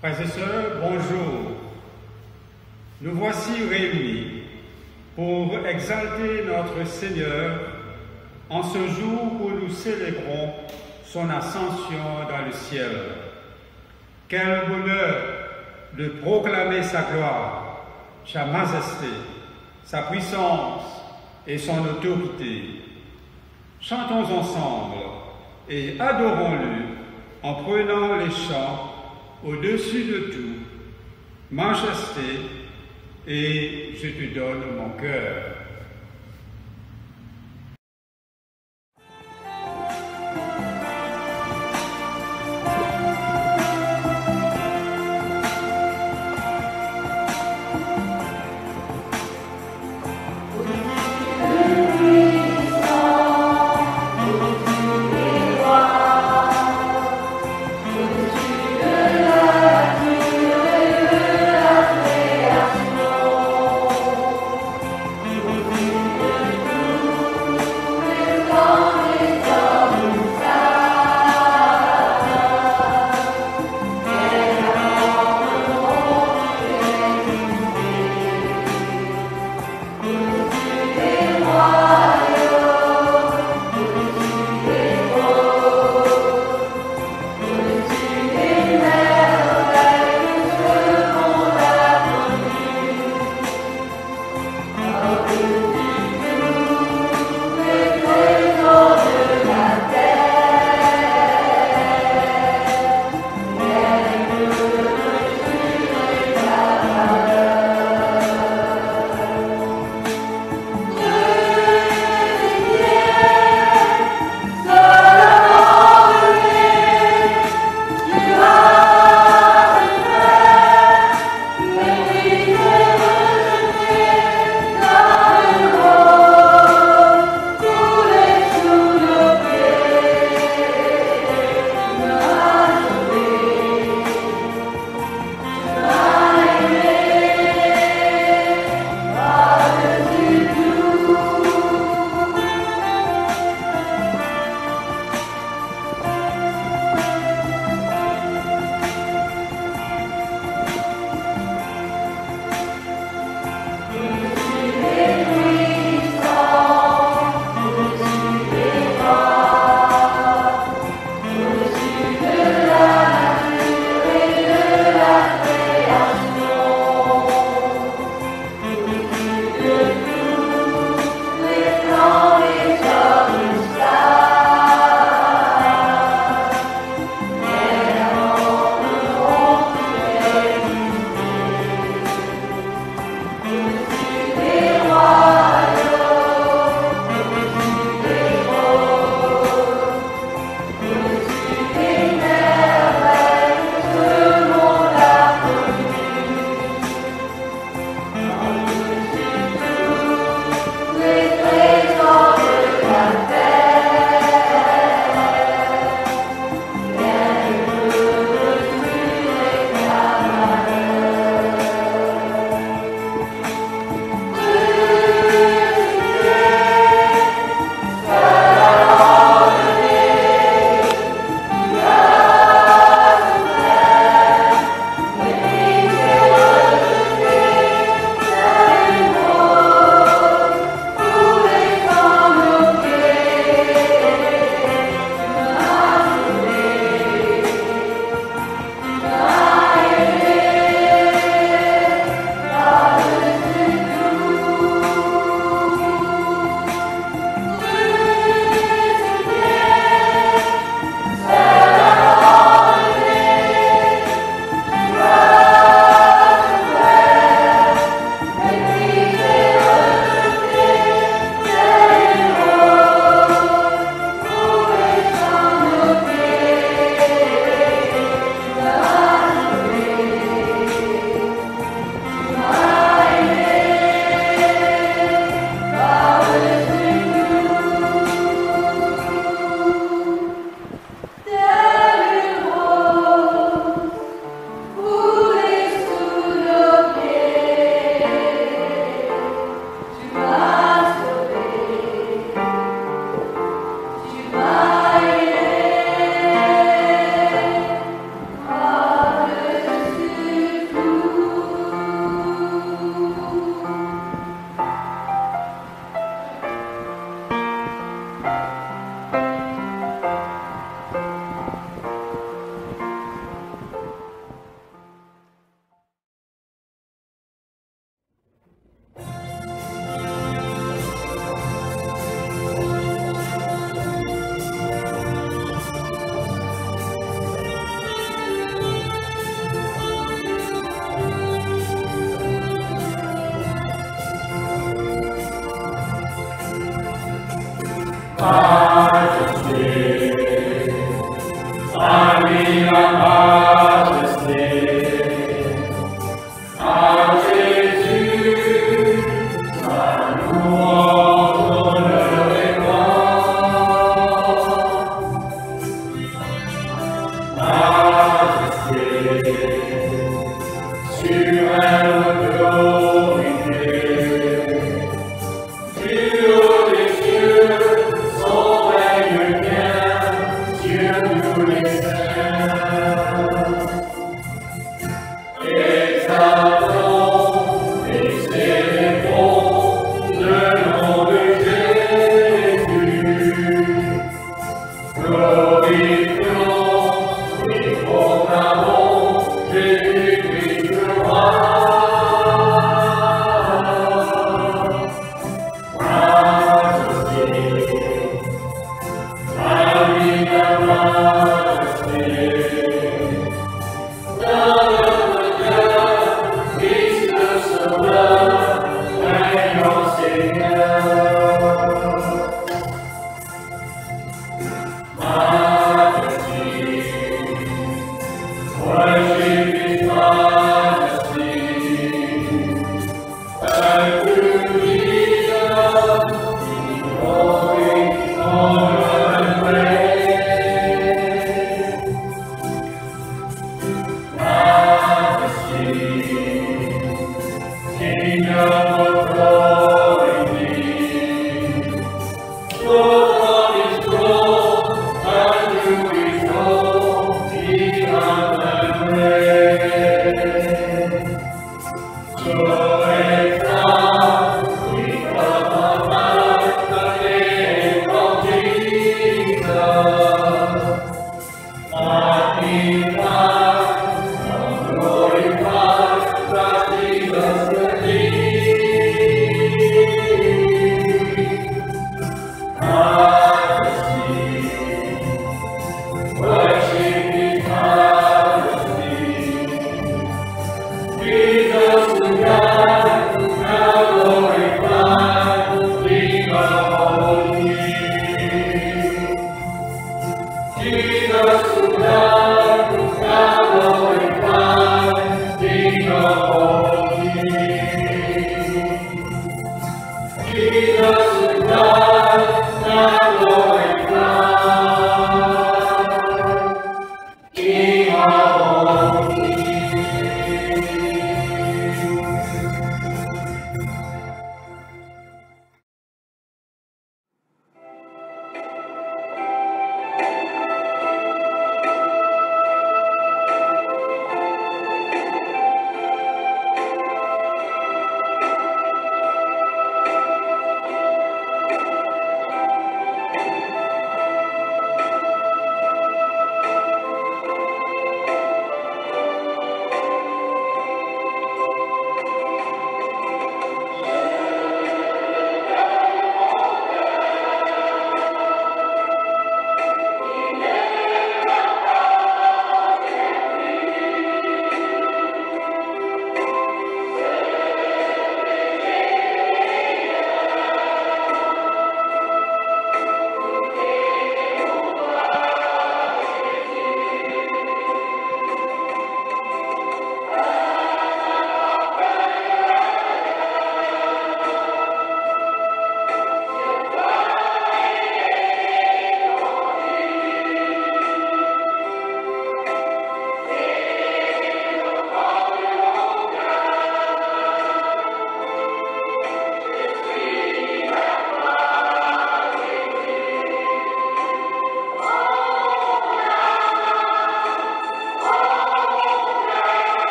Frères et sœurs, bonjour. Nous voici réunis pour exalter notre Seigneur en ce jour où nous célébrons son ascension dans le ciel. Quel bonheur de proclamer sa gloire, sa majesté, sa puissance et son autorité. Chantons ensemble et adorons-le en prenant les chants au-dessus de tout, majesté, et je te donne mon cœur.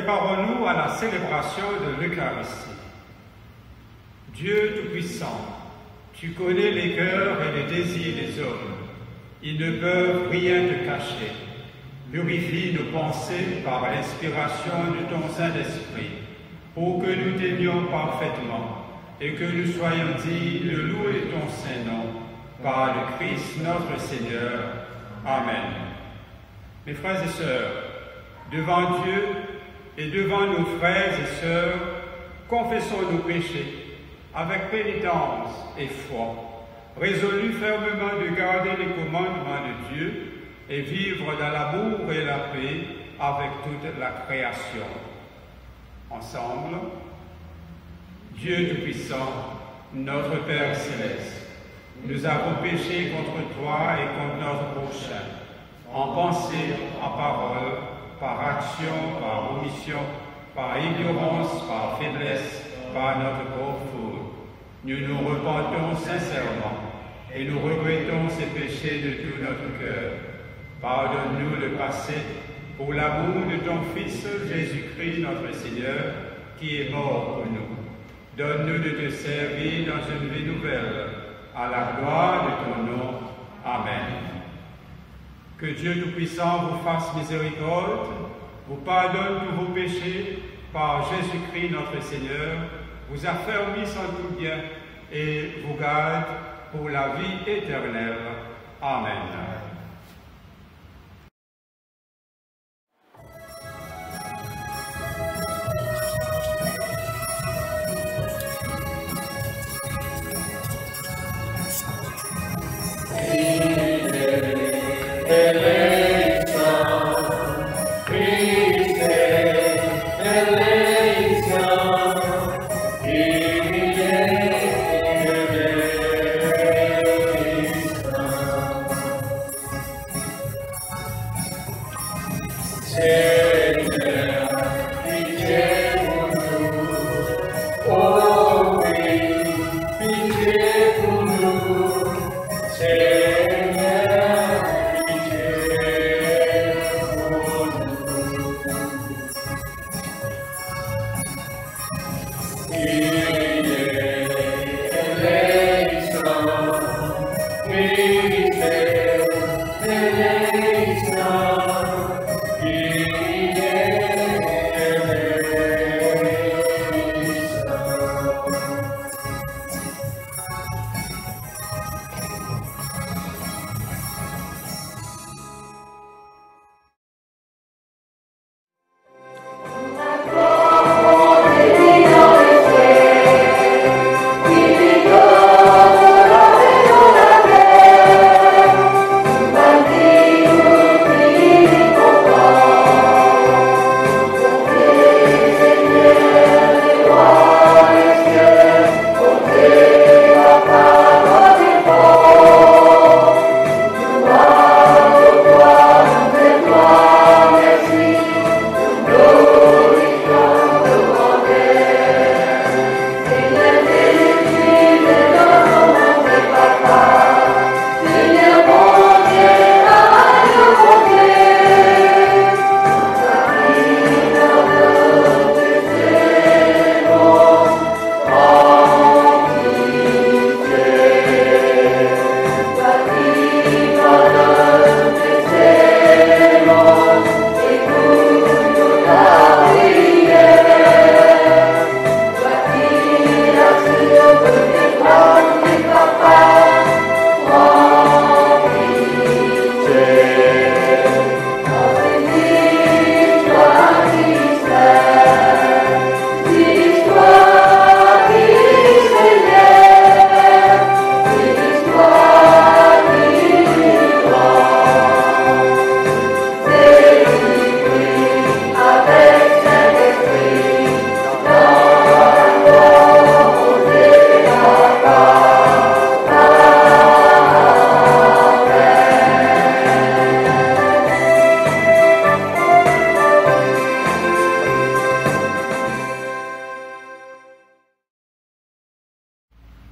préparons-nous à la célébration de l'Eucharistie. Dieu Tout-Puissant, tu connais les cœurs et les désirs des hommes. Ils ne peuvent rien te cacher. Purifie nos pensées par l'inspiration de ton Saint-Esprit, pour que nous t'aimions parfaitement et que nous soyons dignes de louer ton Saint-Nom par le Christ notre Seigneur. Amen. Mes frères et sœurs, devant Dieu et devant nos frères et sœurs, confessons nos péchés avec pénitence et foi, résolus fermement de garder les commandements de Dieu et vivre dans l'amour et la paix avec toute la création. Ensemble, Dieu Tout-Puissant, notre Père Céleste, nous avons péché contre toi et contre notre prochain, en pensée, en parole, par action, par omission, par ignorance, par faiblesse, par notre pauvre faute. Nous nous repentons sincèrement et nous regrettons ces péchés de tout notre cœur. Pardonne-nous le passé pour l'amour de ton Fils Jésus-Christ notre Seigneur, qui est mort pour nous. Donne-nous de te servir dans une vie nouvelle, à la gloire de ton nom. Amen. Que Dieu Tout-Puissant vous fasse miséricorde, vous pardonne tous vos péchés par Jésus-Christ notre Seigneur, vous affermisse en tout bien et vous garde pour la vie éternelle. Amen.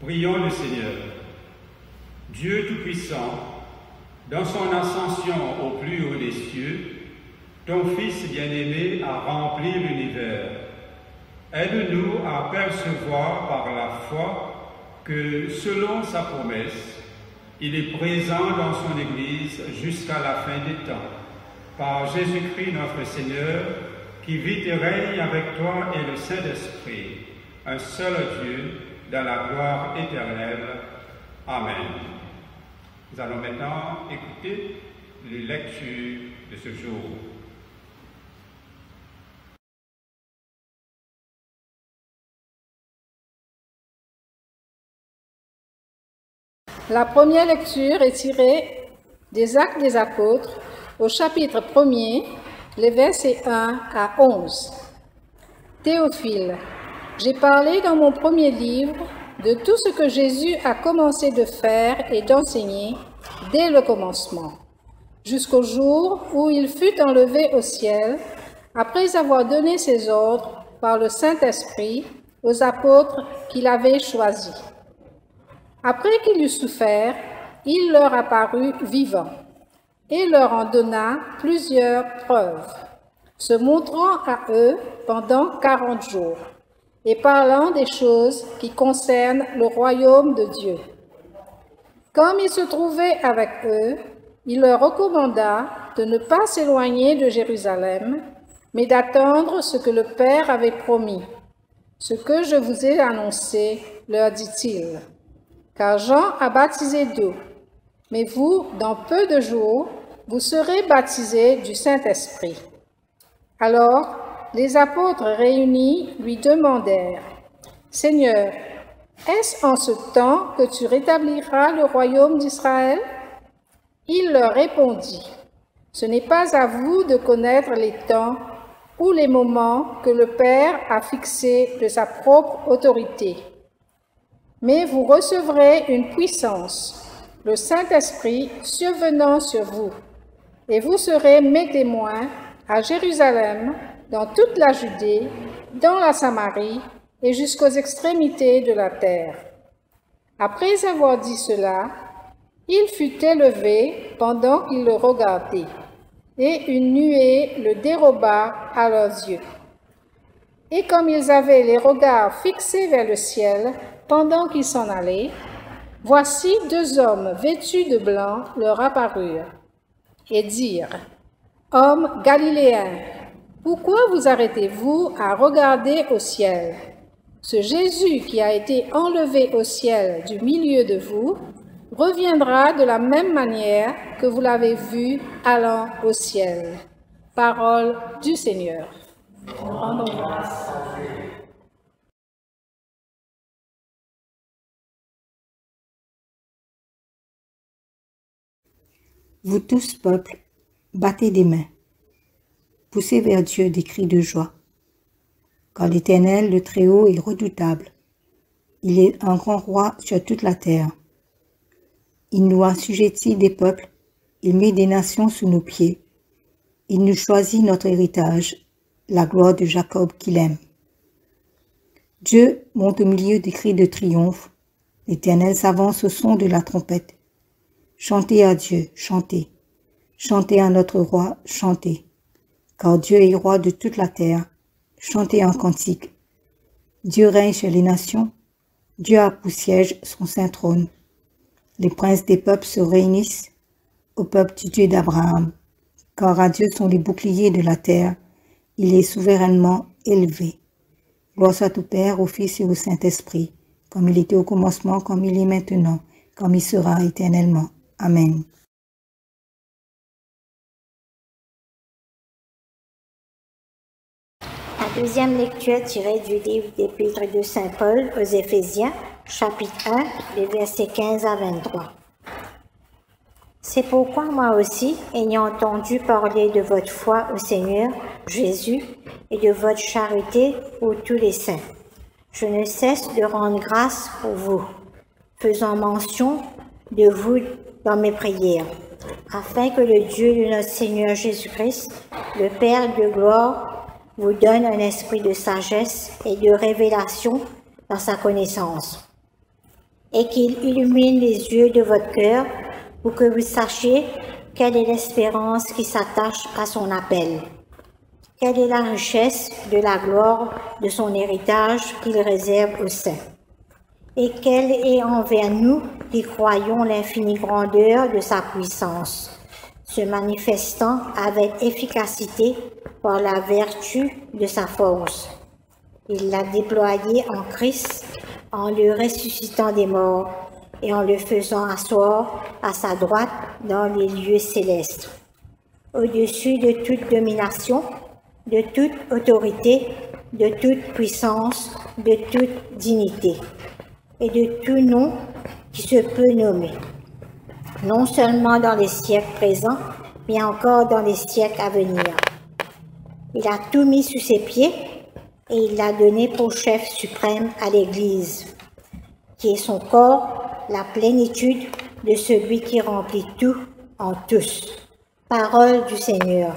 Prions le Seigneur. Dieu Tout-Puissant, dans son ascension au plus haut des cieux, ton Fils bien-aimé a rempli l'univers. Aide-nous à percevoir par la foi que, selon sa promesse, il est présent dans son Église jusqu'à la fin des temps. Par Jésus-Christ notre Seigneur, qui vit et règne avec toi et le Saint-Esprit, un seul Dieu, dans la gloire éternelle. Amen. Nous allons maintenant écouter les lectures de ce jour. La première lecture est tirée des Actes des Apôtres au chapitre 1er, les versets 1 à 11. Théophile, j'ai parlé dans mon premier livre de tout ce que Jésus a commencé de faire et d'enseigner dès le commencement, jusqu'au jour où il fut enlevé au ciel, après avoir donné ses ordres par le Saint-Esprit aux apôtres qu'il avait choisis. Après qu'il eut souffert, il leur apparut vivant et leur en donna plusieurs preuves, se montrant à eux pendant 40 jours et parlant des choses qui concernent le royaume de Dieu. Comme il se trouvait avec eux, il leur recommanda de ne pas s'éloigner de Jérusalem, mais d'attendre ce que le Père avait promis. Ce que je vous ai annoncé, leur dit-il. Car Jean a baptisé d'eau, mais vous, dans peu de jours, vous serez baptisés du Saint-Esprit. Alors, les apôtres réunis lui demandèrent, « Seigneur, est-ce en ce temps que tu rétabliras le royaume d'Israël ?» Il leur répondit, « Ce n'est pas à vous de connaître les temps ou les moments que le Père a fixés de sa propre autorité. Mais vous recevrez une puissance, le Saint-Esprit survenant sur vous, et vous serez mes témoins à Jérusalem, dans toute la Judée, dans la Samarie et jusqu'aux extrémités de la terre. » Après avoir dit cela, il fut élevé pendant qu'ils le regardaient, et une nuée le déroba à leurs yeux. Et comme ils avaient les regards fixés vers le ciel pendant qu'ils s'en allaient, voici 2 hommes vêtus de blanc leur apparurent et dirent, « Hommes galiléens, pourquoi vous arrêtez-vous à regarder au ciel? Ce Jésus qui a été enlevé au ciel du milieu de vous reviendra de la même manière que vous l'avez vu allant au ciel. » Parole du Seigneur. Rendons grâce à Dieu. Vous tous, peuple, battez des mains. Poussez vers Dieu des cris de joie. Car l'Éternel, le Très-Haut, est redoutable. Il est un grand roi sur toute la terre. Il nous assujettit des peuples, il met des nations sous nos pieds. Il nous choisit notre héritage, la gloire de Jacob qu'il aime. Dieu monte au milieu des cris de triomphe. L'Éternel s'avance au son de la trompette. Chantez à Dieu, chantez. Chantez à notre roi, chantez. Car Dieu est roi de toute la terre. Chantez un cantique. Dieu règne sur les nations. Dieu a pour siège son saint trône. Les princes des peuples se réunissent au peuple du Dieu d'Abraham. Car à Dieu sont les boucliers de la terre. Il est souverainement élevé. Gloire soit au Père, au Fils et au Saint-Esprit, comme il était au commencement, comme il est maintenant, comme il sera éternellement. Amen. La deuxième lecture tirée du livre d'Épître de Saint Paul aux Éphésiens, chapitre 1, les versets 15 à 23. C'est pourquoi moi aussi, ayant entendu parler de votre foi au Seigneur Jésus et de votre charité pour tous les saints, je ne cesse de rendre grâce pour vous, faisant mention de vous dans mes prières, afin que le Dieu de notre Seigneur Jésus-Christ, le Père de gloire, vous donne un esprit de sagesse et de révélation dans sa connaissance, et qu'il illumine les yeux de votre cœur pour que vous sachiez quelle est l'espérance qui s'attache à son appel? Quelle est la richesse de la gloire de son héritage qu'il réserve aux saints? Et quelle est envers nous qui croyons l'infinie grandeur de sa puissance, se manifestant avec efficacité par la vertu de sa force? Il l'a déployé en Christ, en le ressuscitant des morts et en le faisant asseoir à sa droite dans les lieux célestes, au-dessus de toute domination, de toute autorité, de toute puissance, de toute dignité, et de tout nom qui se peut nommer, non seulement dans les siècles présents, mais encore dans les siècles à venir. Il a tout mis sous ses pieds et il l'a donné pour chef suprême à l'Église, qui est son corps, la plénitude de celui qui remplit tout en tous. Parole du Seigneur.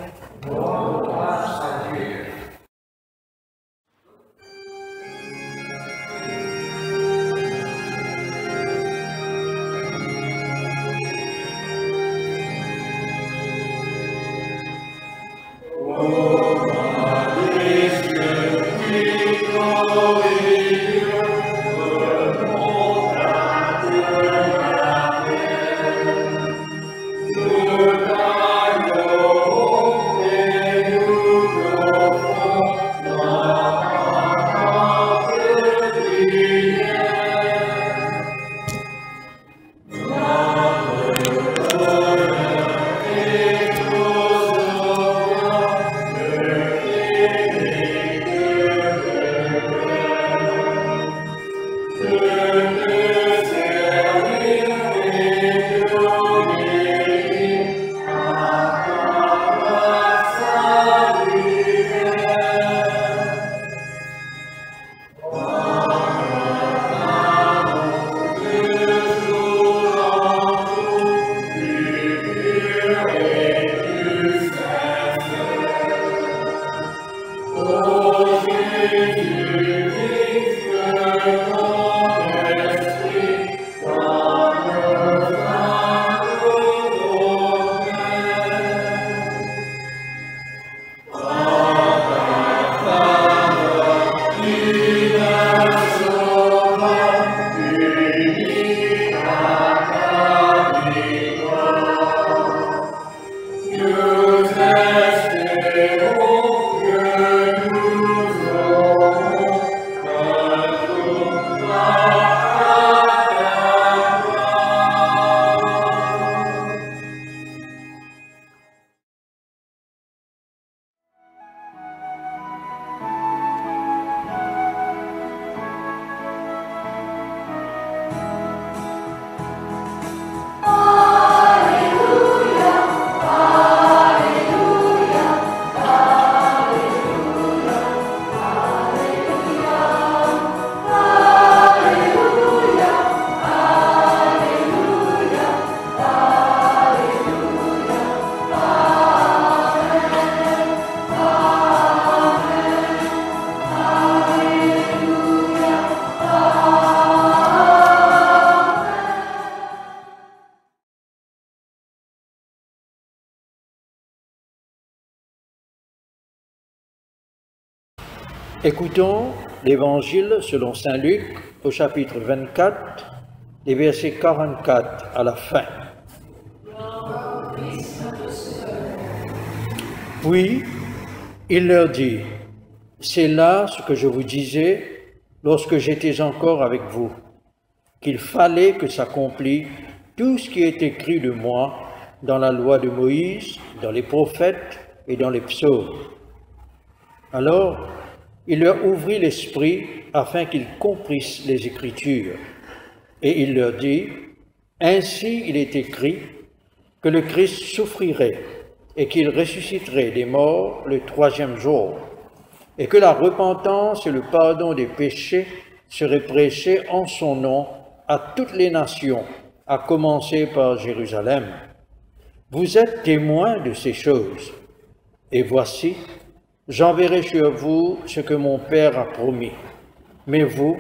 Écoutons l'Évangile selon saint Luc au chapitre 24, les versets 44 à la fin. Puis, il leur dit, « C'est là ce que je vous disais lorsque j'étais encore avec vous, qu'il fallait que s'accomplisse tout ce qui est écrit de moi dans la loi de Moïse, dans les prophètes et dans les psaumes. » Alors, il leur ouvrit l'esprit afin qu'ils comprissent les Écritures. Et il leur dit, « Ainsi il est écrit que le Christ souffrirait et qu'il ressusciterait des morts le troisième jour, et que la repentance et le pardon des péchés seraient prêchés en son nom à toutes les nations, à commencer par Jérusalem. Vous êtes témoins de ces choses. Et voici, j'enverrai sur vous ce que mon Père a promis. Mais vous,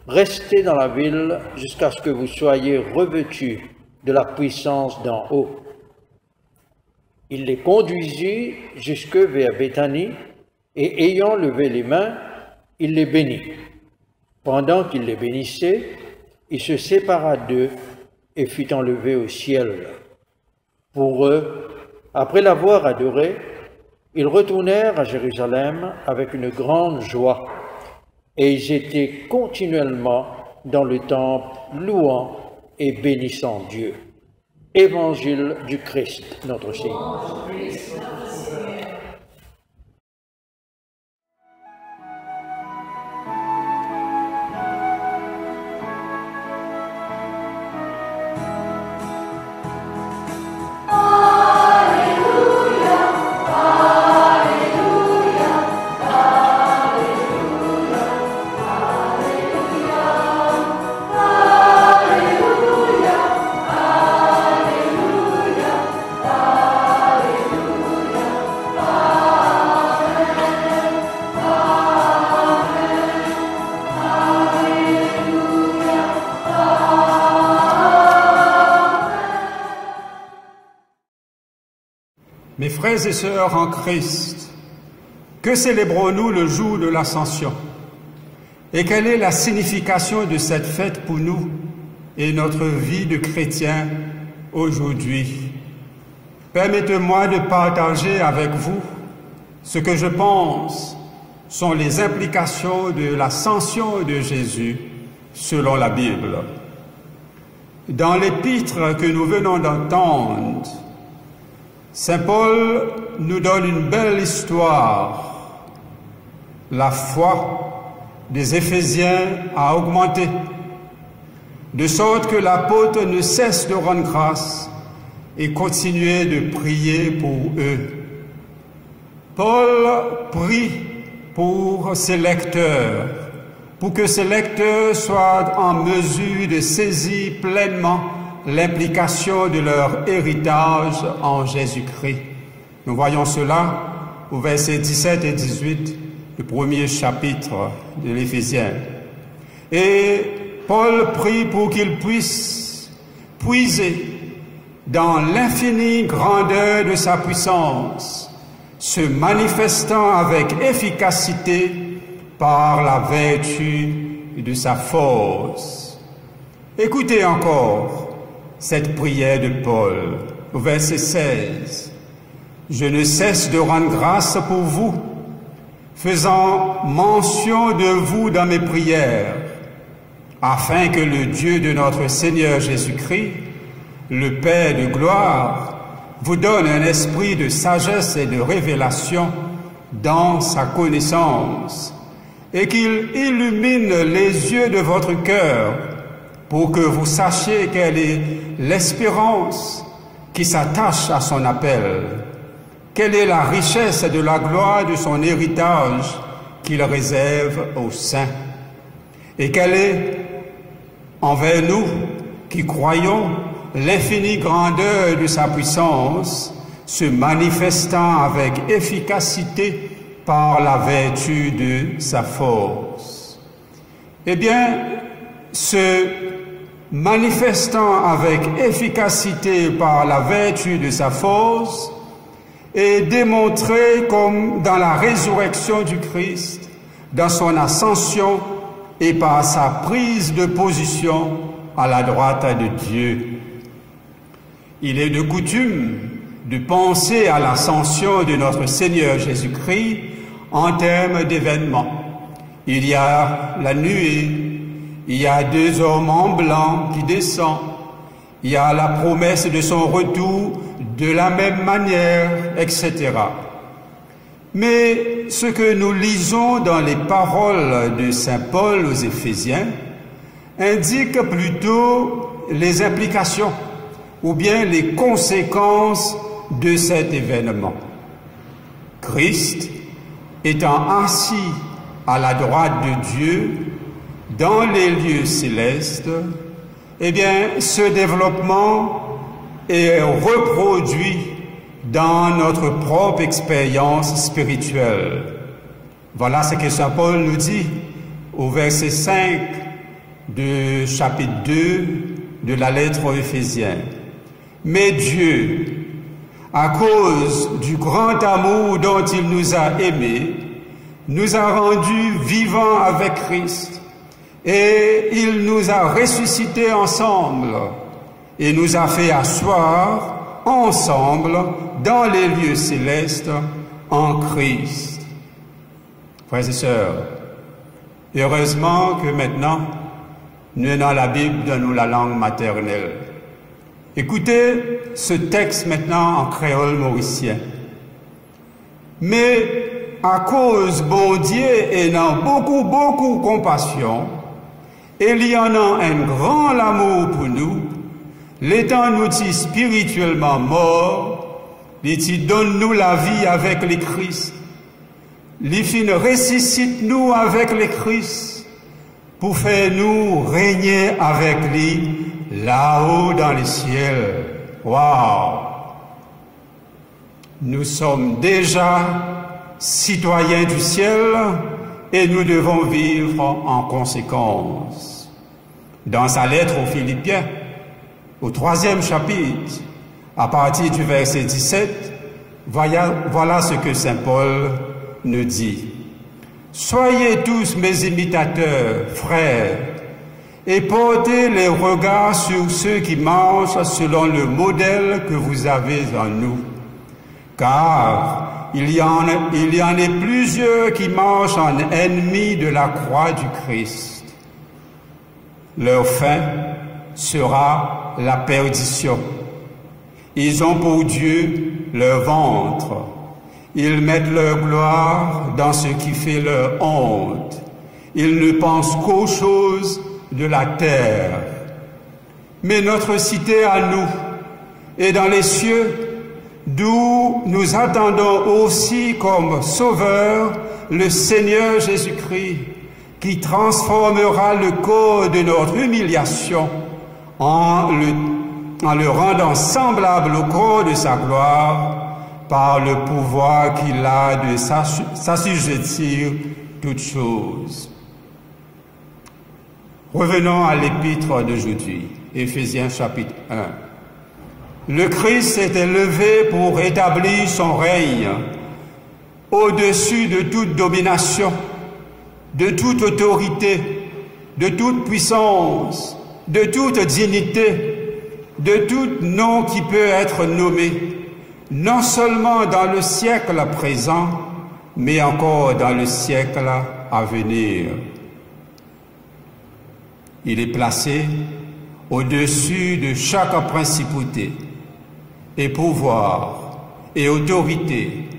restez dans la ville jusqu'à ce que vous soyez revêtus de la puissance d'en haut. Il les conduisit jusque vers Béthanie, et ayant levé les mains, il les bénit. Pendant qu'il les bénissait, il se sépara d'eux et fut enlevé au ciel. Pour eux, après l'avoir adoré, ils retournèrent à Jérusalem avec une grande joie, et ils étaient continuellement dans le temple, louant et bénissant Dieu. Évangile du Christ, notre Seigneur. Mes frères et sœurs en Christ, que célébrons-nous le jour de l'Ascension? Et quelle est la signification de cette fête pour nous et notre vie de chrétien aujourd'hui? Permettez-moi de partager avec vous ce que je pense sont les implications de l'ascension de Jésus selon la Bible. Dans l'épître que nous venons d'entendre, Saint Paul nous donne une belle histoire. La foi des Éphésiens a augmenté, de sorte que l'apôtre ne cesse de rendre grâce et continuer de prier pour eux. Paul prie pour ses lecteurs, pour que ces lecteurs soient en mesure de saisir pleinement l'implication de leur héritage en Jésus-Christ. Nous voyons cela au verset 17 et 18 du premier chapitre de l'Éphésiens. Et Paul prie pour qu'ils puissent puiser dans l'infinie grandeur de sa puissance, se manifestant avec efficacité par la vertu de sa force. Écoutez encore cette prière de Paul, au verset 16. « Je ne cesse de rendre grâce pour vous, faisant mention de vous dans mes prières, afin que le Dieu de notre Seigneur Jésus-Christ, le Père de gloire, vous donne un esprit de sagesse et de révélation dans sa connaissance, et qu'il illumine les yeux de votre cœur, pour que vous sachiez quelle est l'espérance qui s'attache à son appel, quelle est la richesse de la gloire de son héritage qu'il réserve aux saints, et quelle est, envers nous qui croyons, l'infinie grandeur de sa puissance, se manifestant avec efficacité par la vertu de sa force. Eh bien, ce manifestant avec efficacité par la vertu de sa force est démontré comme dans la résurrection du Christ, dans son ascension et par sa prise de position à la droite de Dieu. Il est de coutume de penser à l'ascension de notre Seigneur Jésus-Christ en termes d'événements. Il y a la nuée, il y a 2 hommes en blanc qui descendent. Il y a la promesse de son retour de la même manière, etc. Mais ce que nous lisons dans les paroles de Saint Paul aux Éphésiens indique plutôt les implications ou bien les conséquences de cet événement. Christ étant assis à la droite de Dieu, dans les lieux célestes, eh bien, ce développement est reproduit dans notre propre expérience spirituelle. Voilà ce que Saint Paul nous dit au verset 5 du chapitre 2 de la lettre aux Éphésiens. Mais Dieu, à cause du grand amour dont il nous a aimés, nous a rendus vivants avec Christ, et il nous a ressuscités ensemble, et nous a fait asseoir ensemble dans les lieux célestes en Christ. Frères et sœurs, heureusement que maintenant, nous avons la Bible dans nous la langue maternelle. Écoutez ce texte maintenant en créole mauricien. Mais à cause bon Dieu ayant beaucoup compassion, il y en a un grand amour pour nous, l'étant nous dit spirituellement morts, il donne nous la vie avec le Christ. Il fin ressuscite nous avec le Christ pour faire nous régner avec lui là-haut dans les ciels. Waouh! Nous sommes déjà citoyens du ciel et nous devons vivre en conséquence. Dans sa lettre aux Philippiens, au 3e chapitre, à partir du verset 17, voilà ce que saint Paul nous dit. Soyez tous mes imitateurs, frères, et portez les regards sur ceux qui marchent selon le modèle que vous avez en nous. Car il y en a plusieurs qui marchent en ennemis de la croix du Christ. Leur fin sera la perdition. Ils ont pour Dieu leur ventre. Ils mettent leur gloire dans ce qui fait leur honte. Ils ne pensent qu'aux choses de la terre. Mais notre cité à nous est dans les cieux, d'où nous attendons aussi comme Sauveur le Seigneur Jésus-Christ, qui transformera le corps de notre humiliation en le rendant semblable au corps de sa gloire, par le pouvoir qu'il a de s'assujettir toutes choses. Revenons à l'épître d'aujourd'hui, Éphésiens chapitre 1. Le Christ s'est élevé pour établir son règne au-dessus de toute domination, de toute autorité, de toute puissance, de toute dignité, de tout nom qui peut être nommé, non seulement dans le siècle présent, mais encore dans le siècle à venir. Il est placé au-dessus de chaque principauté et pouvoir et autorité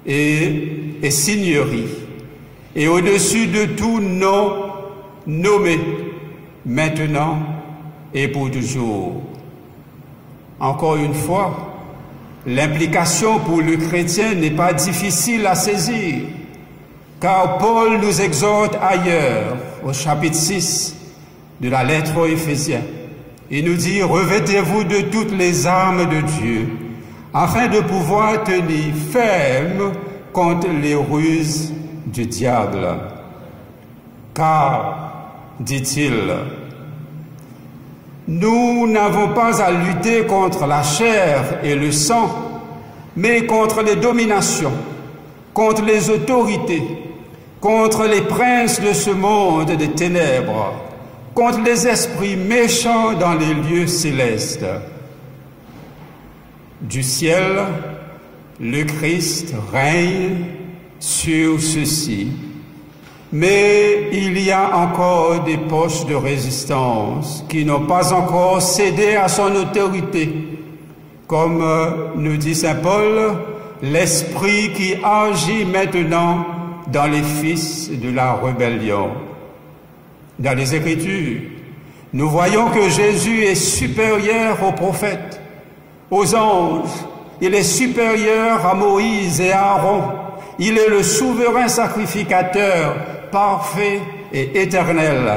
et seigneurie, et au-dessus de tout nom nommé, maintenant et pour toujours. Encore une fois, l'implication pour le chrétien n'est pas difficile à saisir, car Paul nous exhorte ailleurs, au chapitre 6 de la lettre aux Éphésiens. Il nous dit « Revêtez-vous de toutes les armes de Dieu, afin de pouvoir tenir ferme contre les ruses du diable. Car, dit-il, nous n'avons pas à lutter contre la chair et le sang, mais contre les dominations, contre les autorités, contre les princes de ce monde des ténèbres, contre les esprits méchants dans les lieux célestes. Du ciel, le Christ règne sur ceci, mais il y a encore des poches de résistance qui n'ont pas encore cédé à son autorité. Comme nous dit saint Paul, l'esprit qui agit maintenant dans les fils de la rébellion. Dans les Écritures, nous voyons que Jésus est supérieur aux prophètes, aux anges. Il est supérieur à Moïse et à Aaron. Il est le souverain sacrificateur, parfait et éternel.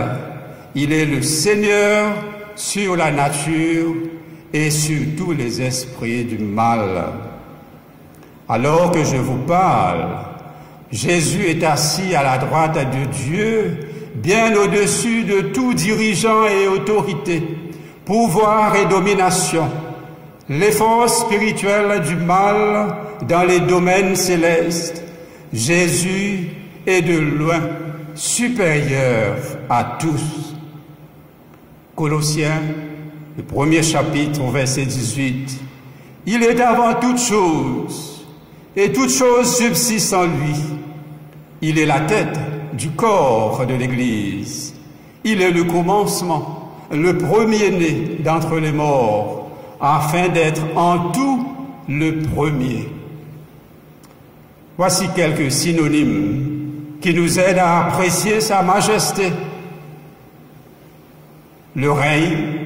Il est le Seigneur sur la nature et sur tous les esprits du mal. Alors que je vous parle, Jésus est assis à la droite de Dieu, bien au-dessus de tout dirigeant et autorité, pouvoir et domination, les forces spirituelles du mal dans les domaines célestes, Jésus est de loin supérieur à tous. Colossiens, le premier chapitre, au verset 18. Il est avant toute chose, et toute chose subsiste en lui. Il est la tête du corps de l'Église. Il est le commencement, le premier-né d'entre les morts, afin d'être en tout le premier. Voici quelques synonymes qui nous aident à apprécier sa majesté. Le règne,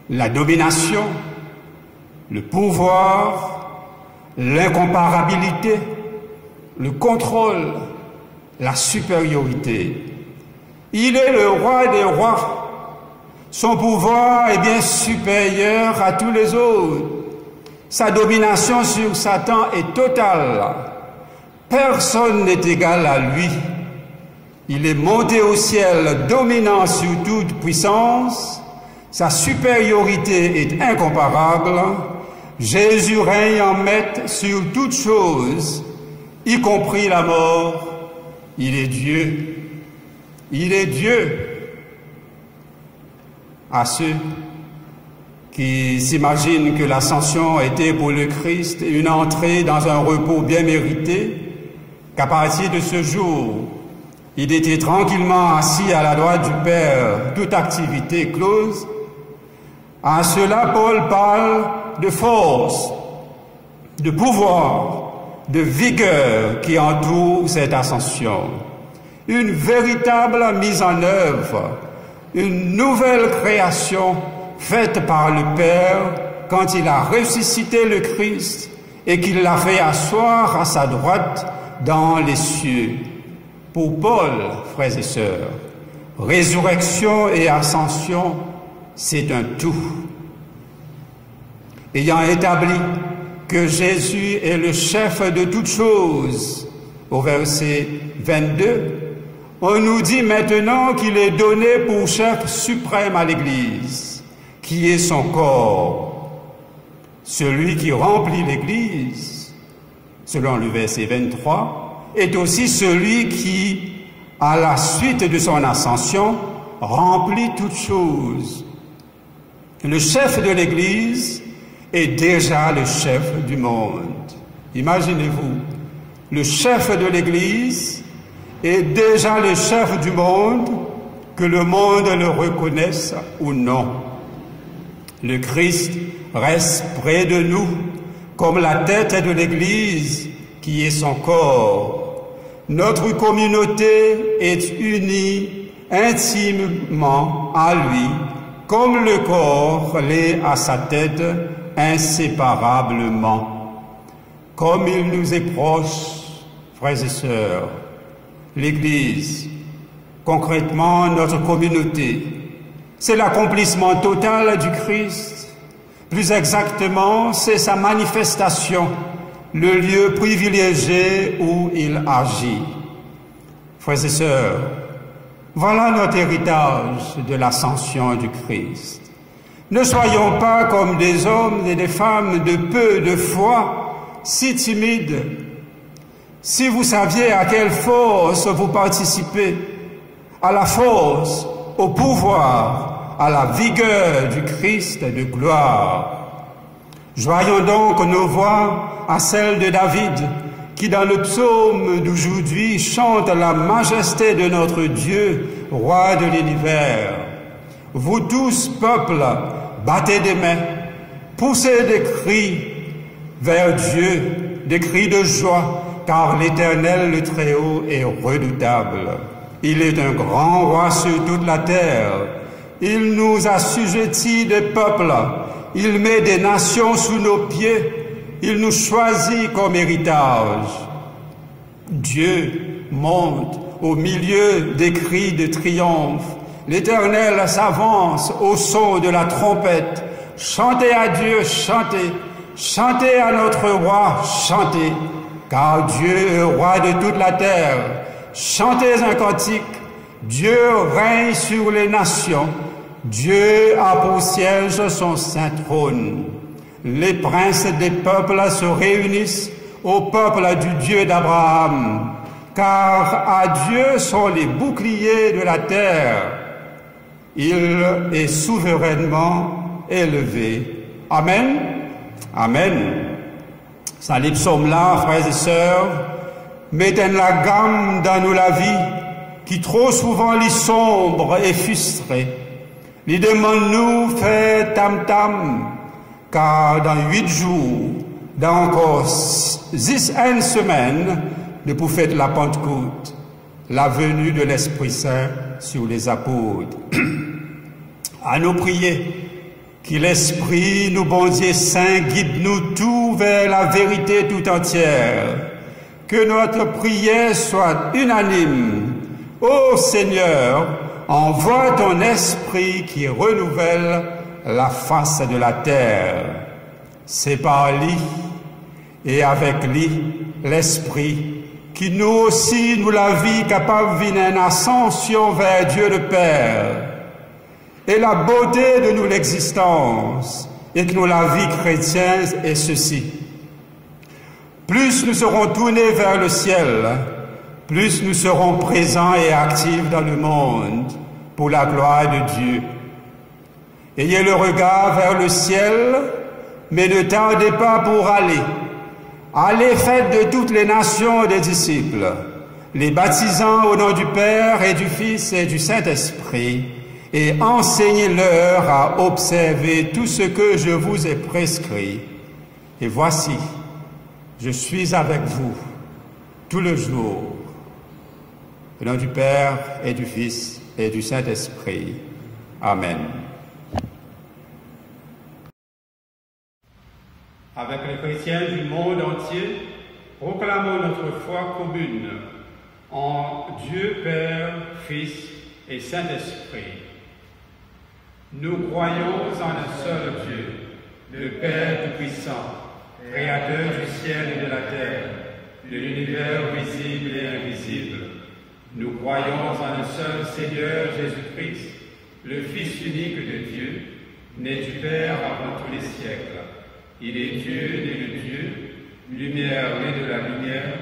la domination, le pouvoir, l'incomparabilité, le contrôle, la supériorité. Il est le roi des rois. Son pouvoir est bien supérieur à tous les autres. Sa domination sur Satan est totale. Personne n'est égal à lui. Il est monté au ciel, dominant sur toute puissance. Sa supériorité est incomparable. Jésus règne en maître sur toutes choses, y compris la mort. Il est Dieu. Il est Dieu. À ceux qui s'imaginent que l'ascension était pour le Christ une entrée dans un repos bien mérité, qu'à partir de ce jour, il était tranquillement assis à la droite du Père, toute activité close, à cela Paul parle de force, de pouvoir, de vigueur qui entoure cette ascension. Une véritable mise en œuvre, une nouvelle création faite par le Père quand il a ressuscité le Christ et qu'il l'a fait asseoir à sa droite dans les cieux. Pour Paul, frères et sœurs, résurrection et ascension, c'est un tout. Ayant établi que Jésus est le chef de toutes choses, au verset 22, on nous dit maintenant qu'il est donné pour chef suprême à l'Église, qui est son corps. Celui qui remplit l'Église, selon le verset 23, est aussi celui qui, à la suite de son ascension, remplit toutes choses. Le chef de l'Église est déjà le chef du monde. Imaginez-vous, le chef de l'Église est déjà le chef du monde, que le monde le reconnaisse ou non. Le Christ reste près de nous, comme la tête de l'Église, qui est son corps. Notre communauté est unie intimement à lui, comme le corps l'est à sa tête inséparablement. Comme il nous est proche, frères et sœurs, l'Église, concrètement notre communauté, c'est l'accomplissement total du Christ. Plus exactement, c'est sa manifestation, le lieu privilégié où il agit. Frères et sœurs, voilà notre héritage de l'ascension du Christ. Ne soyons pas comme des hommes et des femmes de peu de foi, si timides. Si vous saviez à quelle force vous participez, à la force, au pouvoir, à la vigueur du Christ de gloire. Joignons donc nos voix à celles de David, qui dans le psaume d'aujourd'hui chante la majesté de notre Dieu, roi de l'univers. Vous tous, peuples, battez des mains, poussez des cris vers Dieu, des cris de joie, car l'Éternel, le Très-Haut, est redoutable. Il est un grand roi sur toute la terre. Il nous assujettit des peuples. Il met des nations sous nos pieds. Il nous choisit comme héritage. Dieu monte au milieu des cris de triomphe. L'Éternel s'avance au son de la trompette. Chantez à Dieu, chantez. Chantez à notre roi, chantez. Car Dieu est roi de toute la terre. Chantez un cantique. Dieu règne sur les nations. Dieu a pour siège son saint trône. les princes des peuples se réunissent au peuple du Dieu d'Abraham, car à Dieu sont les boucliers de la terre. Il est souverainement élevé. Amen. Amen. Ça, les psaumes-là, frères et sœurs, mettent la gamme dans nous la vie, qui trop souvent les sombre et frustrée. Les demande-nous fait tam-tam, car dans 8 jours, dans encore 10 semaines, nous pour fêter la Pentecôte, la venue de l'Esprit Saint sur les apôtres. À nous prier, que l'Esprit, nous bon Dieu Saint, guide nous tout vers la vérité tout entière. Que notre prière soit unanime. Ô Seigneur, envoie ton Esprit qui renouvelle la face de la terre. C'est par lui et avec lui l'Esprit qui nous aussi, nous la vie capable de venir en ascension vers Dieu le Père. Et la beauté de nous l'existence, et que nous la vie chrétienne est ceci. Plus nous serons tournés vers le ciel, plus nous serons présents et actifs dans le monde pour la gloire de Dieu. Ayez le regard vers le ciel, mais ne tardez pas pour aller. Allez, faites de toutes les nations des disciples, les baptisant au nom du Père et du Fils et du Saint-Esprit, et enseignez-leur à observer tout ce que je vous ai prescrit. Et voici, je suis avec vous tout le jour. Au nom du Père et du Fils et du Saint-Esprit. Amen. Avec les chrétiens du monde entier, proclamons notre foi commune en Dieu Père, Fils et Saint-Esprit. Nous croyons en un seul Dieu, le Père Tout-Puissant, Créateur du ciel et de la terre, de l'univers visible et invisible. Nous croyons en un seul Seigneur Jésus-Christ, le Fils unique de Dieu, né du Père avant tous les siècles. Il est Dieu né de Dieu, lumière né de la lumière,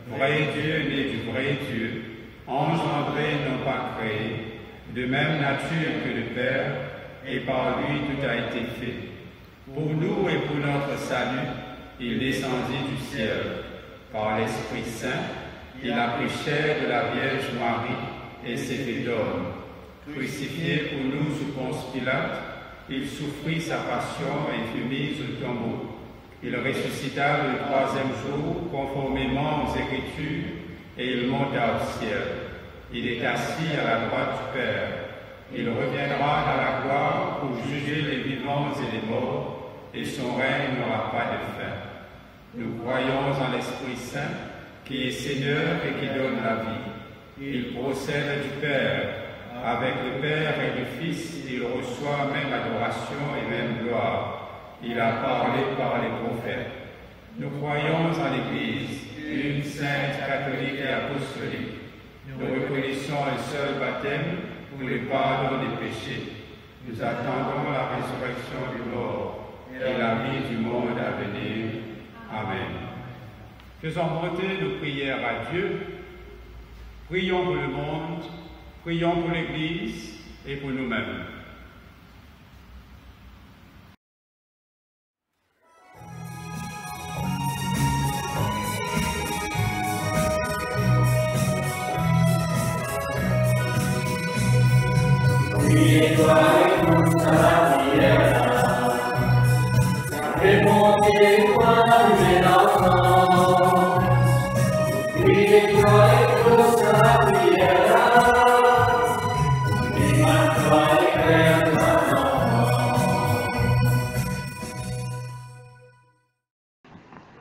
vrai Dieu né du vrai Dieu, engendré non pas créé, de même nature que le Père, et par lui tout a été fait. Pour nous et pour notre salut, il descendit du ciel. Par l'Esprit Saint, il a pris chair de la Vierge Marie et s'est fait d'homme. Crucifié pour nous sous Ponce Pilate, il souffrit sa passion et fut mis au tombeau. Il ressuscita le 3e jour, conformément aux Écritures, et il monta au ciel. Il est assis à la droite du Père. Il reviendra dans la gloire pour juger les vivants et les morts, et son règne n'aura pas de fin. Nous croyons en l'Esprit Saint, qui est Seigneur et qui donne la vie. Il procède du Père. Avec le Père et le Fils, il reçoit même adoration et même gloire. Il a parlé par les prophètes. Nous croyons en l'Église, une sainte, catholique et apostolique. Nous reconnaissons un seul baptême pour le pardon des péchés. Nous attendons la résurrection du mort et la vie du monde à venir. Amen. Faisons monter nos prières à Dieu. Prions pour le monde, prions pour l'Église et pour nous-mêmes.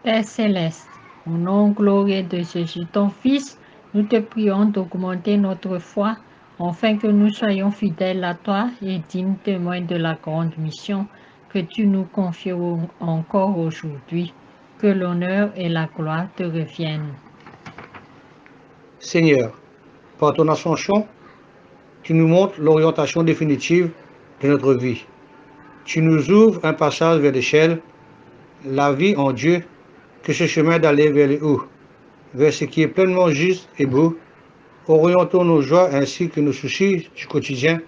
Père Céleste, au nom glorieux de Jésus, ton Fils, nous te prions d'augmenter notre foi, afin que nous soyons fidèles à toi et dignes témoins de la grande mission que tu nous confies encore aujourd'hui. Que l'honneur et la gloire te reviennent. Seigneur, par ton ascension, tu nous montres l'orientation définitive de notre vie. Tu nous ouvres un passage vers l'échelle la vie en Dieu que ce chemin d'aller vers le haut, vers ce qui est pleinement juste et beau. Orientons nos joies ainsi que nos soucis du quotidien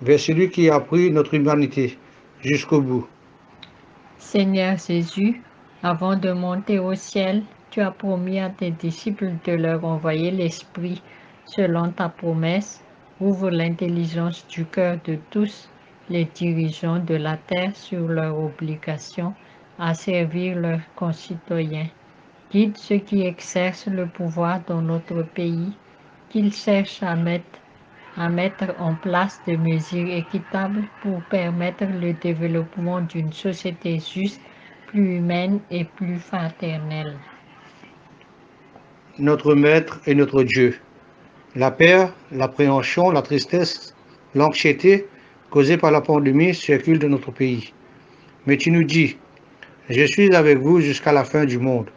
vers celui qui a pris notre humanité jusqu'au bout. Seigneur Jésus, avant de monter au ciel, tu as promis à tes disciples de leur envoyer l'Esprit selon ta promesse. Ouvre l'intelligence du cœur de tous les dirigeants de la terre sur leur obligation à servir leurs concitoyens. Guide ceux qui exercent le pouvoir dans notre pays, qu'ils cherchent à mettre en place des mesures équitables pour permettre le développement d'une société juste, plus humaine et plus fraternelle. Notre Maître et notre Dieu, la peur, l'appréhension, la tristesse, l'anxiété causée par la pandémie circulent dans notre pays. Mais tu nous dis, je suis avec vous jusqu'à la fin du monde.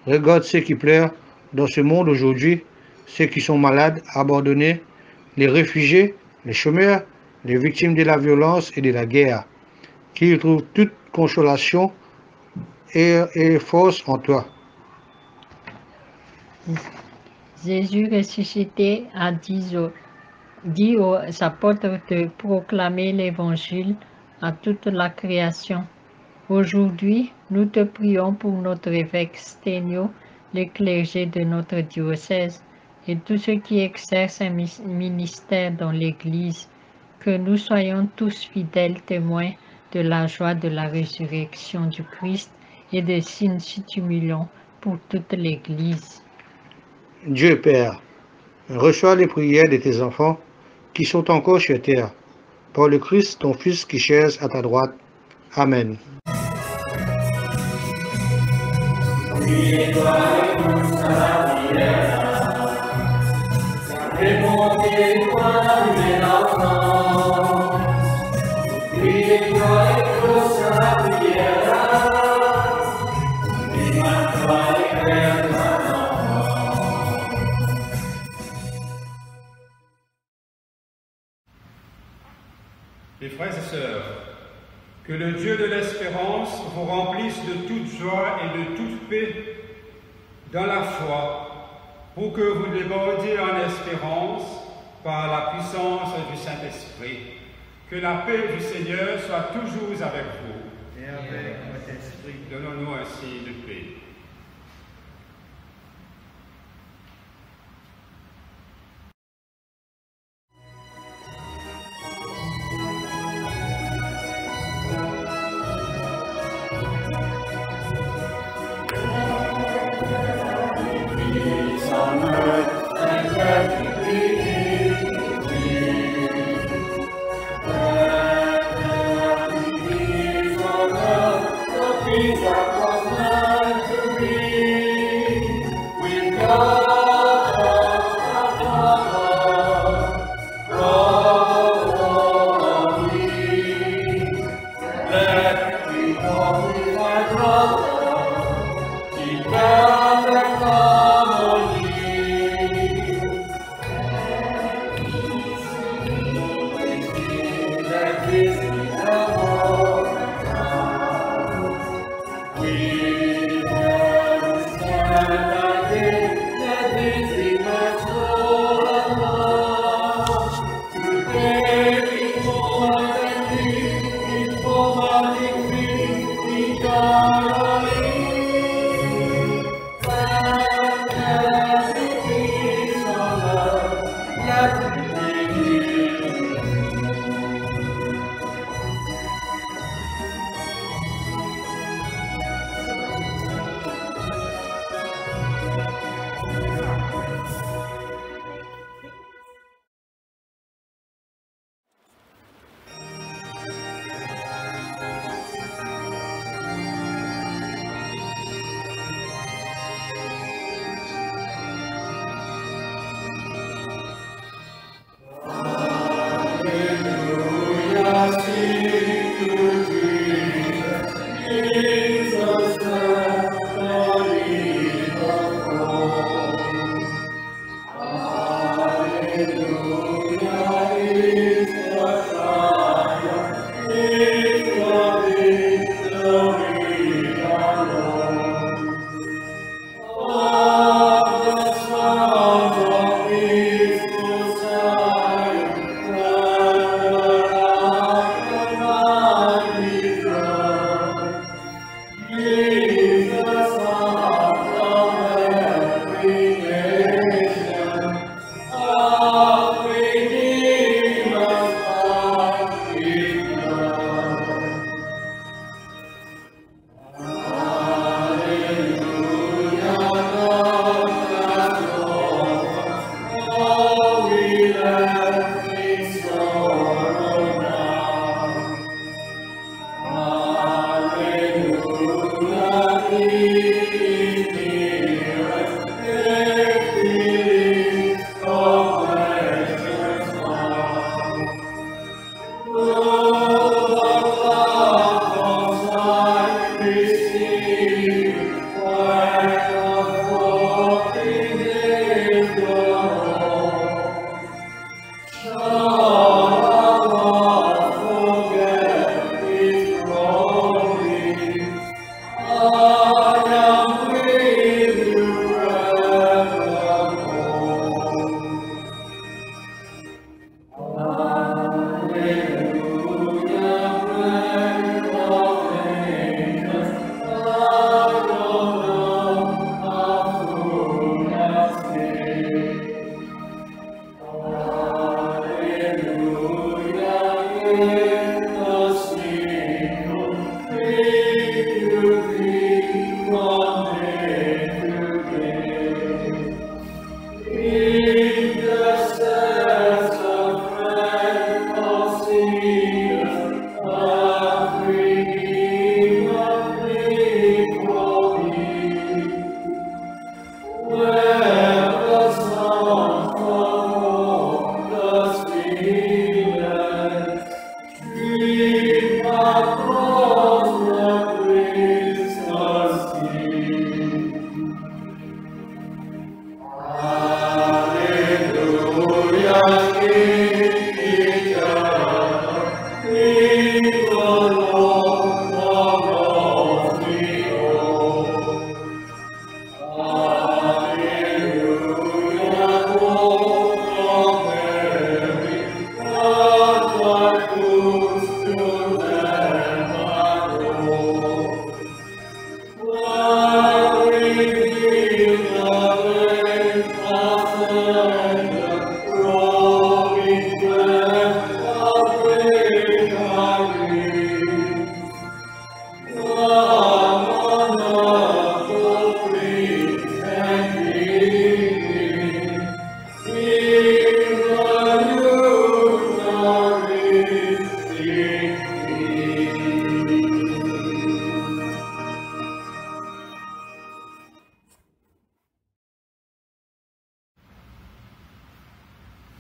Regarde ceux qui pleurent dans ce monde aujourd'hui, ceux qui sont malades, abandonnés, les réfugiés, les chômeurs, les victimes de la violence et de la guerre, qu'ils trouvent toute consolation et force en toi. Jésus ressuscité a dit aux apôtres de proclamer l'Évangile à toute la création. Aujourd'hui, nous te prions pour notre évêque Sténio, les clergés de notre diocèse et tous ceux qui exercent un ministère dans l'Église, que nous soyons tous fidèles témoins de la joie de la résurrection du Christ et des signes stimulant pour toute l'Église. Dieu Père, reçois les prières de tes enfants qui sont encore sur terre, par le Christ, ton Fils qui chaise à ta droite. Amen. Mes frères et sœurs, que le Dieu de l'espérance vous remplisse de toute joie et de toute paix dans la foi, pour que vous débordiez en espérance par la puissance du Saint-Esprit. Que la paix du Seigneur soit toujours avec vous. Et avec votre esprit. Donnons-nous un signe de paix.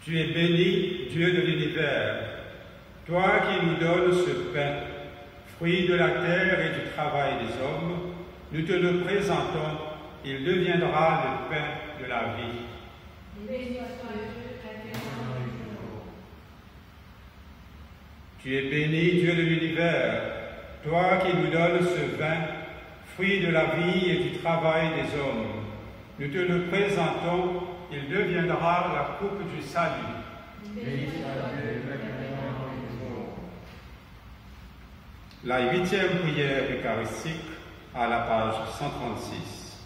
Tu es béni, Dieu de l'univers, toi qui nous donnes ce pain, fruit de la terre et du travail des hommes, nous te le présentons, il deviendra le pain de la vie. Tu es béni, Dieu de l'univers, toi qui nous donnes ce vin, fruit de la vie et du travail des hommes. Nous te le présentons, il deviendra la coupe du salut. La 8e prière eucharistique à la page 136.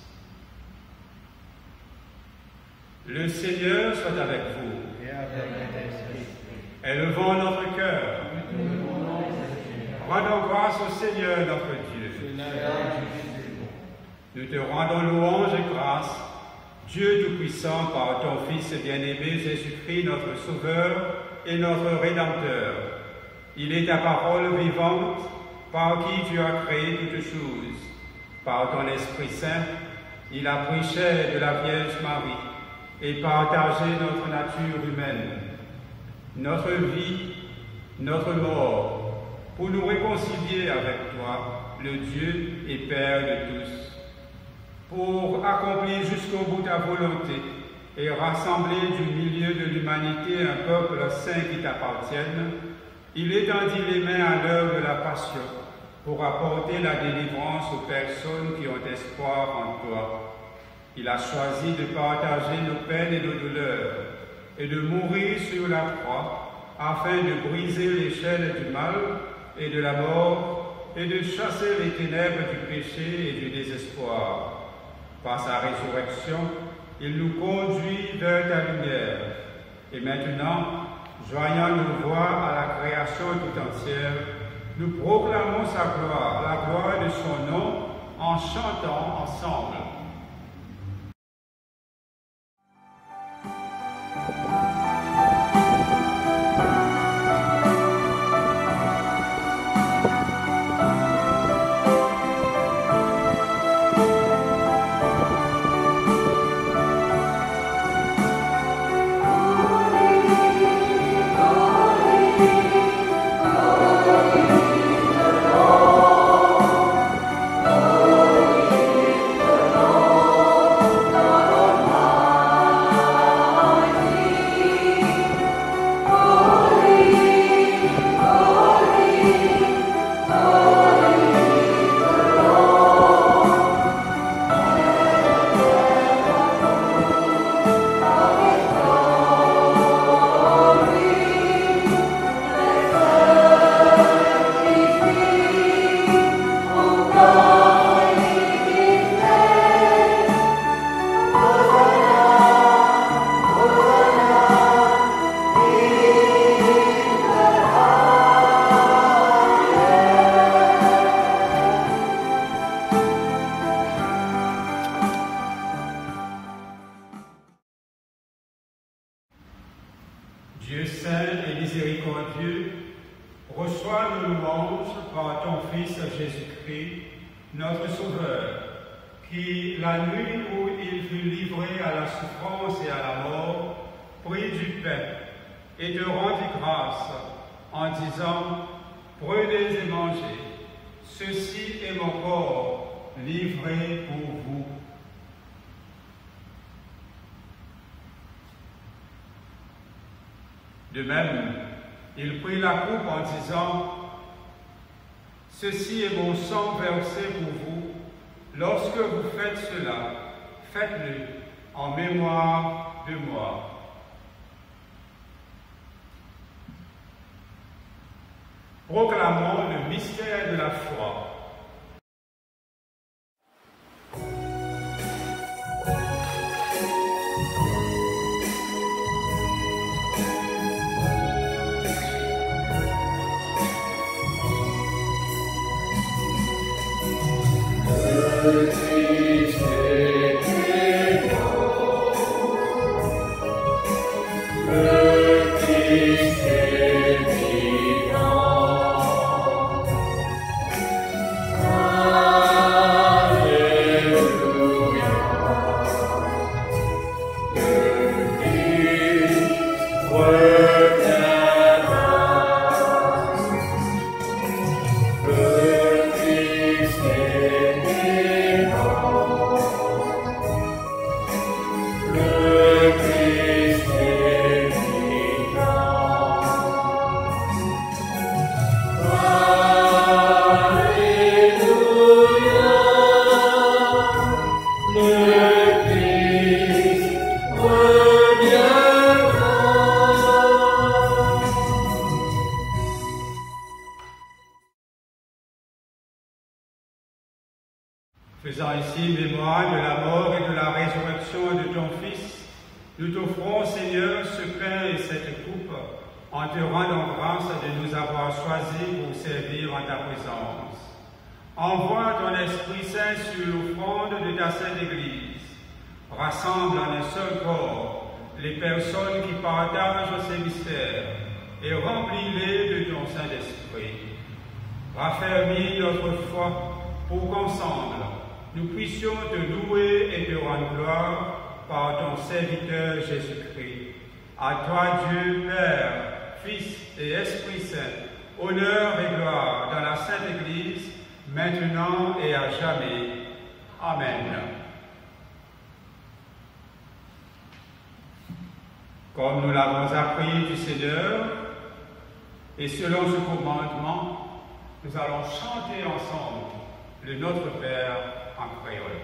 Le Seigneur soit avec vous. Et avec ton esprit. Élevons notre cœur. Rendons grâce au Seigneur notre Dieu. Nous te rendons louange et grâce, Dieu Tout-Puissant, par ton Fils bien-aimé Jésus-Christ, notre Sauveur et notre Rédempteur. Il est ta parole vivante, par qui tu as créé toutes choses. Par ton Esprit Saint, il a pris chair de la Vierge Marie et partagé notre nature humaine, notre vie, notre mort, pour nous réconcilier avec toi, le Dieu et Père de tous. Pour accomplir jusqu'au bout ta volonté et rassembler du milieu de l'humanité un peuple saint qui t'appartienne, il étendit les mains à l'heure de la passion pour apporter la délivrance aux personnes qui ont espoir en toi. Il a choisi de partager nos peines et nos douleurs et de mourir sur la croix afin de briser les chaînes du mal et de la mort et de chasser les ténèbres du péché et du désespoir. Par sa résurrection, il nous conduit vers ta lumière. Et maintenant, joignant nos voix à la création tout entière, nous proclamons sa gloire, la gloire de son nom, en chantant ensemble. Alleluia, reçois nos louanges par ton Fils Jésus-Christ, notre Sauveur, qui, la nuit où il fut livré à la souffrance et à la mort, prit du pain et te rendit grâce en disant, « Prenez et mangez, ceci est mon corps livré pour vous. » De même, il prit la coupe en disant, « Ceci est mon sang versé pour vous. Lorsque vous faites cela, faites-le en mémoire de moi. » Proclamons le mystère de la foi. Faisant ici mémoire de la mort et de la résurrection de ton Fils, nous t'offrons, Seigneur, ce pain et cette coupe, en te rendant grâce de nous avoir choisis pour servir en ta présence. Envoie ton Esprit Saint sur l'offrande de ta Sainte Église. Rassemble en un seul corps les personnes qui partagent ces mystères et remplis-les de ton Saint-Esprit. Raffermis notre foi pour qu'ensemble, nous puissions te louer et te rendre gloire par ton serviteur Jésus-Christ. À toi, Dieu, Père, Fils et Esprit Saint, honneur et gloire dans la Sainte Église, maintenant et à jamais. Amen. Comme nous l'avons appris du Seigneur, et selon ce commandement, nous allons chanter ensemble le Notre Père en créole.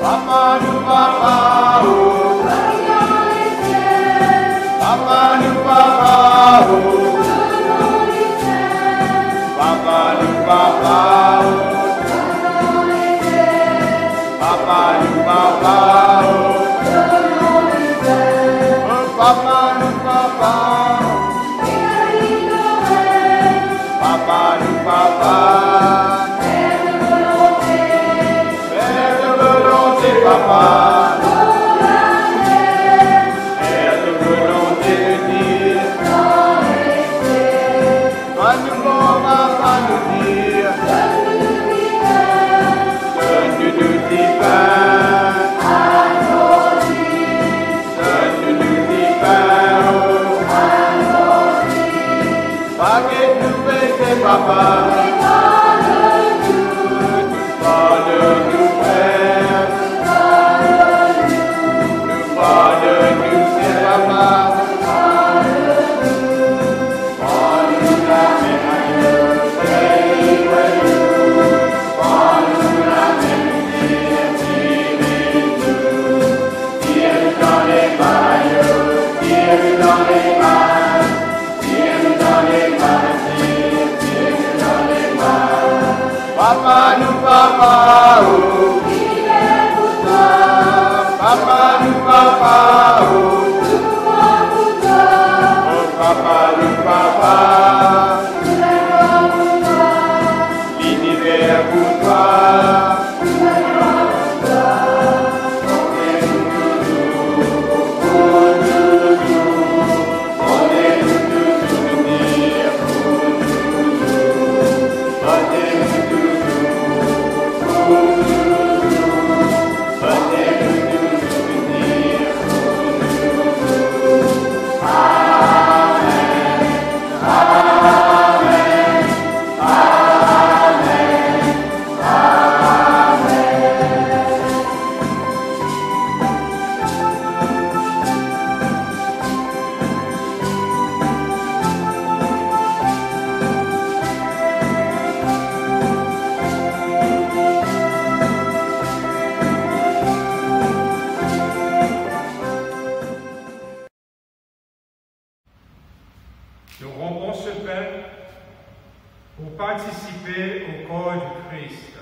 Papa nous papa oh, dans les cieux. Papa nous papa oh, dans les cieux. Papa nous papa oh, dans les cieux. Papa nous papa oh, dans les cieux. Oh papa nous papa oh, et la papa nous papa. Papa, et de volonté de dire, donne-moi papa nous dire, donne-nous du pain, donne-nous du pain, baguette-nous péché papa, donne-nous Père. Pardonne-nous, c'est papa. Pardonne-nous la même pardonne-nous la même tire-nous dans les maillots, tire-nous dans les mains, tire-nous dans les mains, tire-nous dans les mains. nous rompons ce pain pour participer au corps du Christ.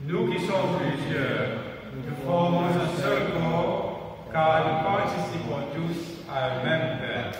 Nous qui sommes plusieurs, nous formons un seul corps, car nous participons tous à un même pain.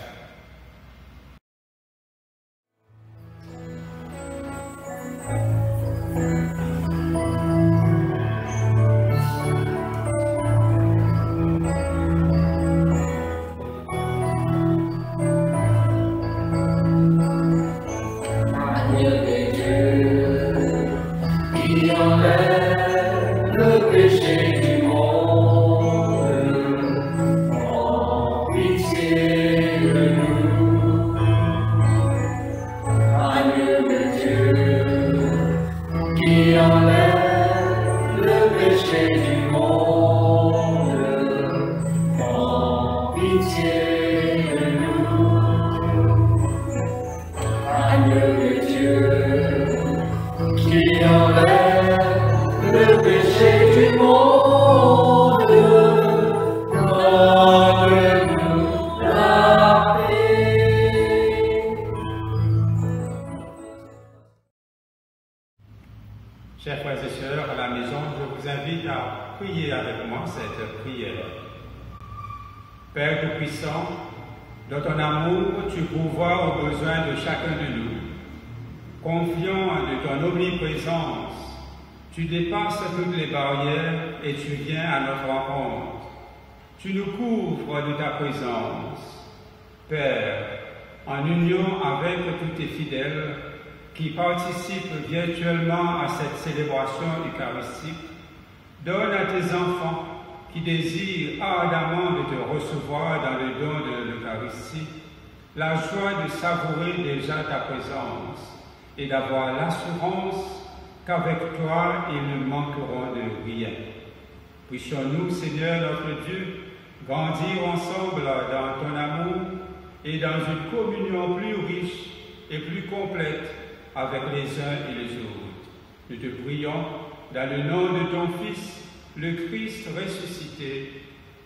Chers frères et sœurs, à la maison, je vous invite à prier avec moi cette prière. Père Tout-Puissant, dans ton amour, tu pourvois aux besoins de chacun de nous. Confiant de ton omniprésence, tu dépasses toutes les barrières et tu viens à notre rencontre. Tu nous couvres de ta présence. Père, en union avec tous tes fidèles, qui participent virtuellement à cette célébration eucharistique, donne à tes enfants qui désirent ardemment de te recevoir dans le don de l'Eucharistie la joie de savourer déjà ta présence et d'avoir l'assurance qu'avec toi ils ne manqueront de rien. Puissions-nous, Seigneur notre Dieu, grandir ensemble dans ton amour et dans une communion plus riche et plus complète avec les uns et les autres. Nous te prions dans le nom de ton Fils, le Christ ressuscité.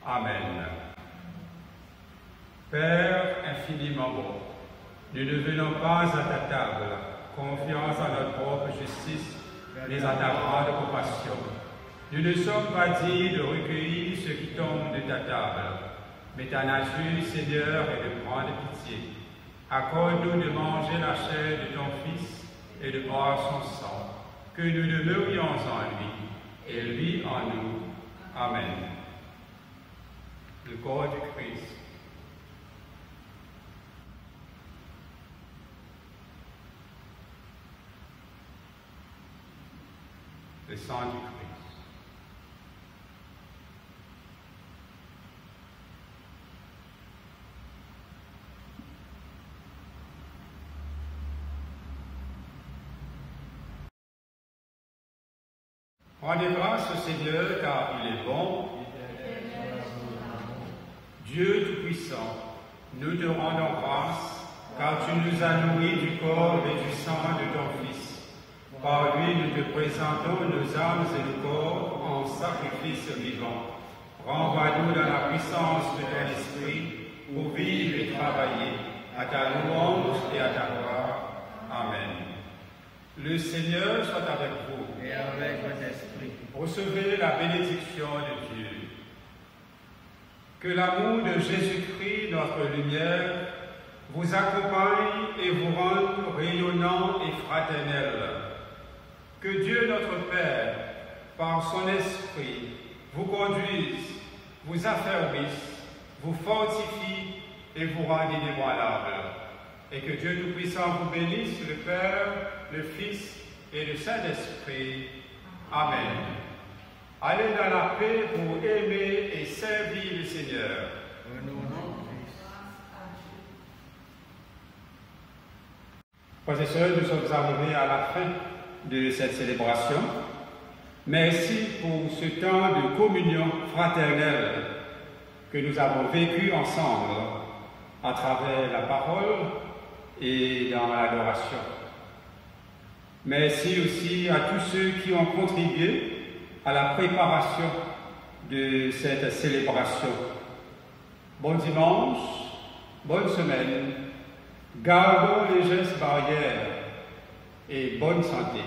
Amen. Père infiniment bon, nous ne venons pas à ta table, confiance en notre propre justice, mais à ta grande compassion. Nous ne sommes pas dignes de recueillir ce qui tombe de ta table, mais ta nature, Seigneur, est de prendre pitié. Accorde-nous de manger la chair de ton Fils et de boire son sang, que nous demeurions en lui et lui en nous. Amen. Le corps du Christ. Le sang du Christ. Rendez grâce au Seigneur, car il est bon. Dieu Tout-Puissant, nous te rendons grâce, car tu nous as nourris du corps et du sang de ton Fils. Par lui, nous te présentons nos âmes et nos corps en sacrifice vivant. Renvoie-nous dans la puissance de ton esprit pour vivre et travailler à ta louange et à ta gloire. Amen. Le Seigneur soit avec vous. Et avec votre esprit. Recevez la bénédiction de Dieu. Que l'amour de Jésus-Christ, notre lumière, vous accompagne et vous rende rayonnant et fraternel. Que Dieu notre Père, par son esprit, vous conduise, vous affermisse, vous fortifie et vous rende inébranlable. Et que Dieu Tout-Puissant vous bénisse, le Père, le Fils et le Saint-Esprit. Amen. Allez dans la paix pour aimer et servir le Seigneur. Au nom de Christ. Frères et sœurs, nous sommes arrivés à la fin de cette célébration. Merci pour ce temps de communion fraternelle que nous avons vécu ensemble à travers la parole et dans l'adoration. Merci aussi à tous ceux qui ont contribué à la préparation de cette célébration. Bon dimanche, bonne semaine, Gardons les gestes barrières et bonne santé.